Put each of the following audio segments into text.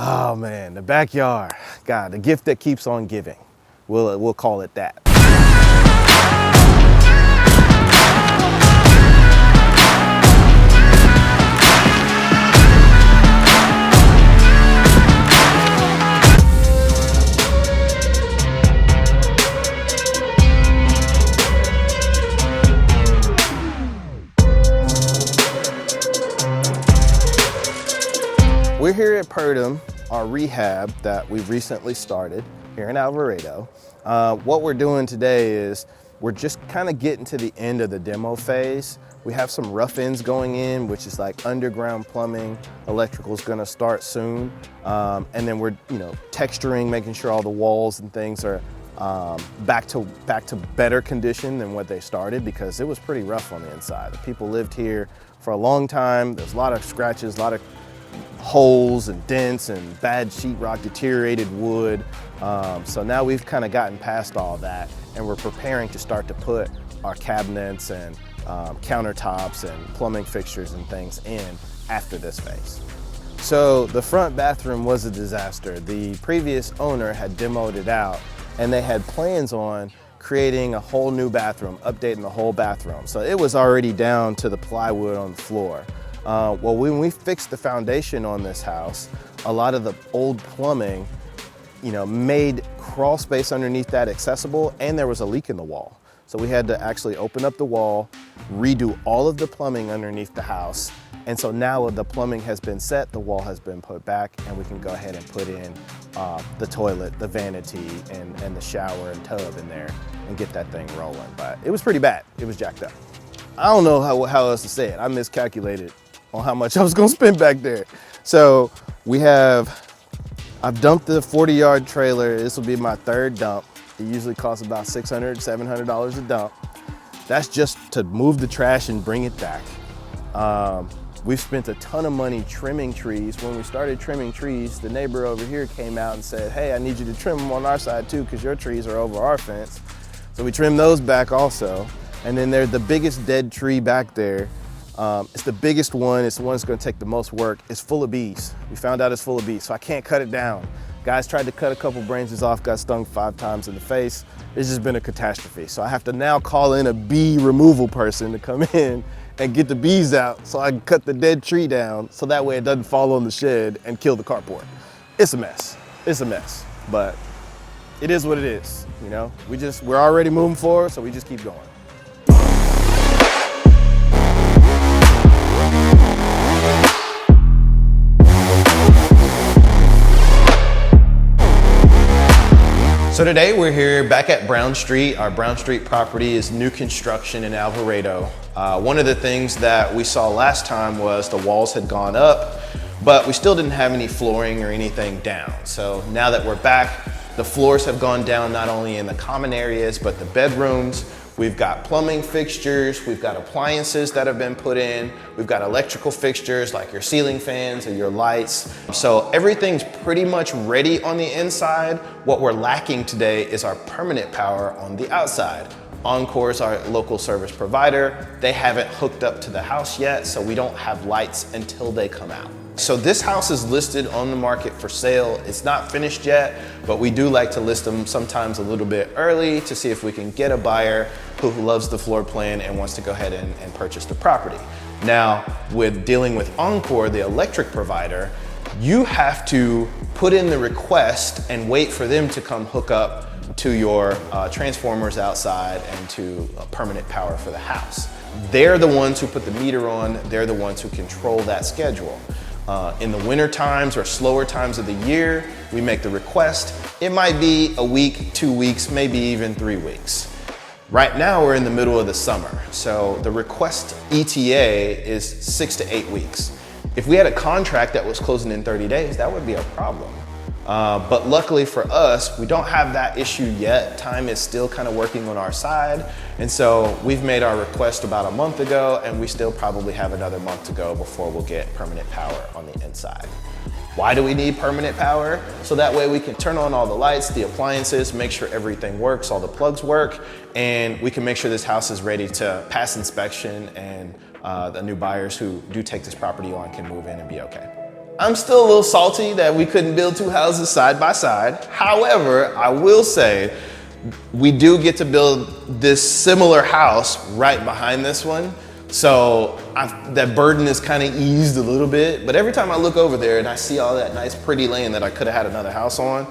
Oh man, the backyard. God, the gift that keeps on giving. We'll call it that. We're here at Purdom, our rehab that we've recently started here in Alvarado. What we're doing today is we're just kind of getting to the end of the demo phase. We have some rough ends going in, which is like underground plumbing. Electrical is going to start soon. And then we're, texturing, making sure all the walls and things are back to better condition than what they started, because it was pretty rough on the inside. The people lived here for a long time. There's a lot of scratches, a lot of holes and dents and bad sheetrock, deteriorated wood. So now we've kind of gotten past all that, and we're preparing to start to put our cabinets and countertops and plumbing fixtures and things in after this phase. So the front bathroom was a disaster. The previous owner had demoed it out, and they had plans on creating a whole new bathroom, updating the whole bathroom. So it was already down to the plywood on the floor. Well, when we fixed the foundation on this house, a lot of the old plumbing, made crawl space underneath that accessible, and there was a leak in the wall. So we had to actually open up the wall, redo all of the plumbing underneath the house. And so now the plumbing has been set, the wall has been put back, and we can go ahead and put in the toilet, the vanity, and the shower and tub in there and get that thing rolling. But it was pretty bad. It was jacked up. I don't know how else to say it. I miscalculated on how much I was gonna spend back there. So I've dumped the 40-yard trailer. This will be my third dump. It usually costs about $600, $700 a dump. That's just to move the trash and bring it back. We've spent a ton of money trimming trees. When we started trimming trees, the neighbor over here came out and said, hey, I need you to trim them on our side too, because your trees are over our fence. So we trimmed those back also. And then there's the biggest dead tree back there. It's the biggest one. It's the one that's gonna take the most work. It's full of bees. We found out it's full of bees, so I can't cut it down. Guys tried to cut a couple branches off, got stung 5 times in the face. It's just been a catastrophe. So I have to now call in a bee removal person to come in and get the bees out so I can cut the dead tree down so that way it doesn't fall on the shed and kill the carport. It's a mess. It's a mess, but it is what it is, We're already moving forward, so we just keep going. So today we're here back at Brown Street. Our Brown Street property is new construction in Alvarado. One of the things that we saw last time was the walls had gone up, but we still didn't have any flooring or anything down. So now that we're back, the floors have gone down not only in the common areas, but the bedrooms. We've got plumbing fixtures, we've got appliances that have been put in, we've got electrical fixtures like your ceiling fans or your lights. So everything's pretty much ready on the inside. What we're lacking today is our permanent power on the outside. Encore is our local service provider. They haven't hooked up to the house yet, so we don't have lights until they come out. So this house is listed on the market for sale. It's not finished yet, but we do like to list them sometimes a little bit early to see if we can get a buyer who loves the floor plan and wants to go ahead and purchase the property. Now, with dealing with Encore, the electric provider, you have to put in the request and wait for them to come hook up to your transformers outside and to permanent power for the house. They're the ones who put the meter on. They're the ones who control that schedule. In the winter times or slower times of the year, we make the request. It might be a week, 2 weeks, maybe even 3 weeks. Right now, we're in the middle of the summer, so the request ETA is 6 to 8 weeks. If we had a contract that was closing in 30 days, that would be a problem. But luckily for us, we don't have that issue yet. Time is still kind of working on our side. And so we've made our request about a month ago, and we still probably have another month to go before we'll get permanent power on the inside. Why do we need permanent power? So that way we can turn on all the lights, the appliances, make sure everything works, all the plugs work, and we can make sure this house is ready to pass inspection, and the new buyers who do take this property on can move in and be okay. I'm still a little salty that we couldn't build two houses side by side. However, I will say we do get to build this similar house right behind this one. So that burden is kind of eased a little bit, but every time I look over there and I see all that nice pretty land that I could have had another house on,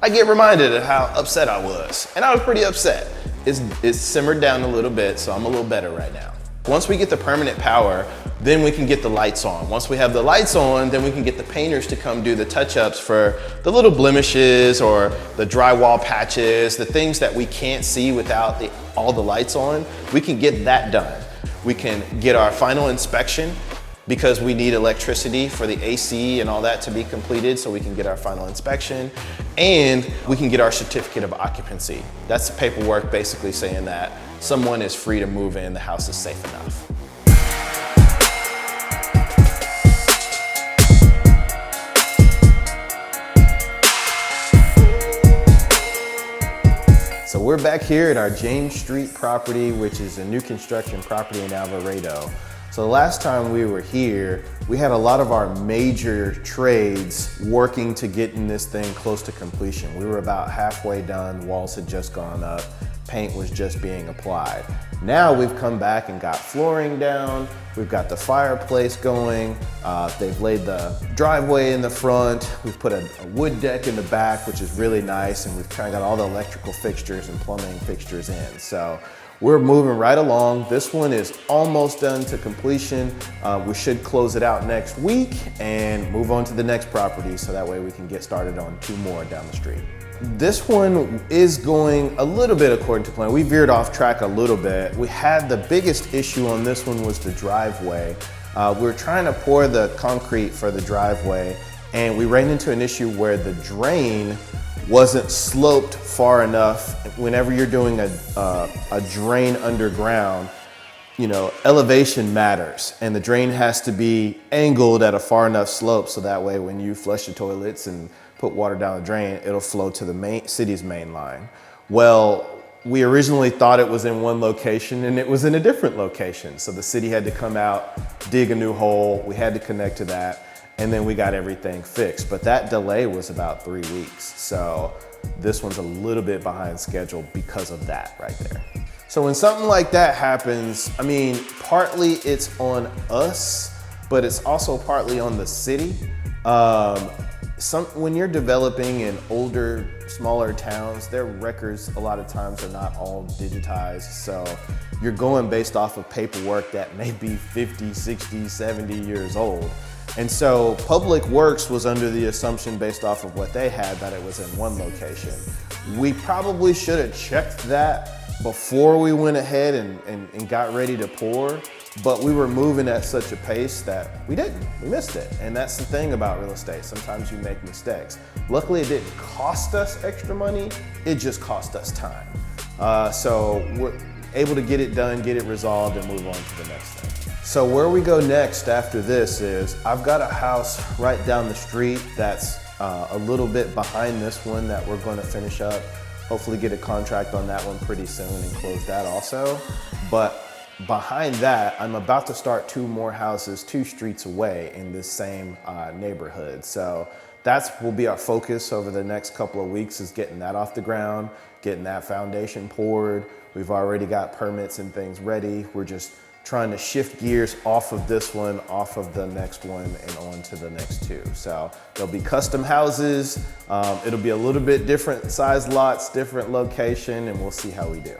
I get reminded of how upset I was. And I was pretty upset. It's simmered down a little bit, so I'm a little better right now. Once we get the permanent power, then we can get the lights on. Once we have the lights on, then we can get the painters to come do the touch-ups for the little blemishes or the drywall patches, the things that we can't see without all the lights on. We can get that done. We can get our final inspection because we need electricity for the AC and all that to be completed, so we can get our final inspection, and we can get our certificate of occupancy. That's the paperwork basically saying that someone is free to move in, the house is safe enough. So we're back here at our James Street property, which is a new construction property in Alvarado. So the last time we were here, we had a lot of our major trades working to getting this thing close to completion. We were about halfway done, walls had just gone up, paint was just being applied. Now we've come back and got flooring down, we've got the fireplace going, they've laid the driveway in the front, we've put a wood deck in the back, which is really nice, and we've kind of got all the electrical fixtures and plumbing fixtures in. So we're moving right along. This one is almost done to completion. We should close it out next week and move on to the next property, so that way we can get started on 2 more down the street. This one is going a little bit according to plan. We veered off track a little bit. We had the biggest issue on this one was the driveway. We were trying to pour the concrete for the driveway, and we ran into an issue where the drain wasn't sloped far enough. Whenever you're doing a drain underground, you know, elevation matters, and the drain has to be angled at a far enough slope so that way when you flush the toilets and put water down the drain, it'll flow to the city's main line. Well, we originally thought it was in one location and it was in a different location. So the city had to come out, dig a new hole, we had to connect to that, and then we got everything fixed. But that delay was about 3 weeks. So this one's a little bit behind schedule because of that right there. So when something like that happens, I mean, partly it's on us, but it's also partly on the city. When you're developing in older, smaller towns, their records a lot of times are not all digitized. So you're going based off of paperwork that may be 50, 60, 70 years old. And so Public Works was under the assumption based off of what they had that it was in one location. We probably should have checked that before we went ahead and got ready to pour, but we were moving at such a pace that we missed it. And that's the thing about real estate. Sometimes you make mistakes. Luckily, it didn't cost us extra money, it just cost us time. So we're able to get it done, get it resolved, and move on to the next thing. So where we go next after this is, I've got a house right down the street that's a little bit behind this one that we're going to finish up. Hopefully get a contract on that one pretty soon and close that also. But behind that, I'm about to start 2 more houses 2 streets away in this same neighborhood. So that will be our focus over the next couple of weeks, is getting that off the ground, getting that foundation poured. We've already got permits and things ready. We're just trying to shift gears off of this one, off of the next one, and on to the next 2. So there'll be custom houses. It'll be a little bit different size lots, different location, and we'll see how we do.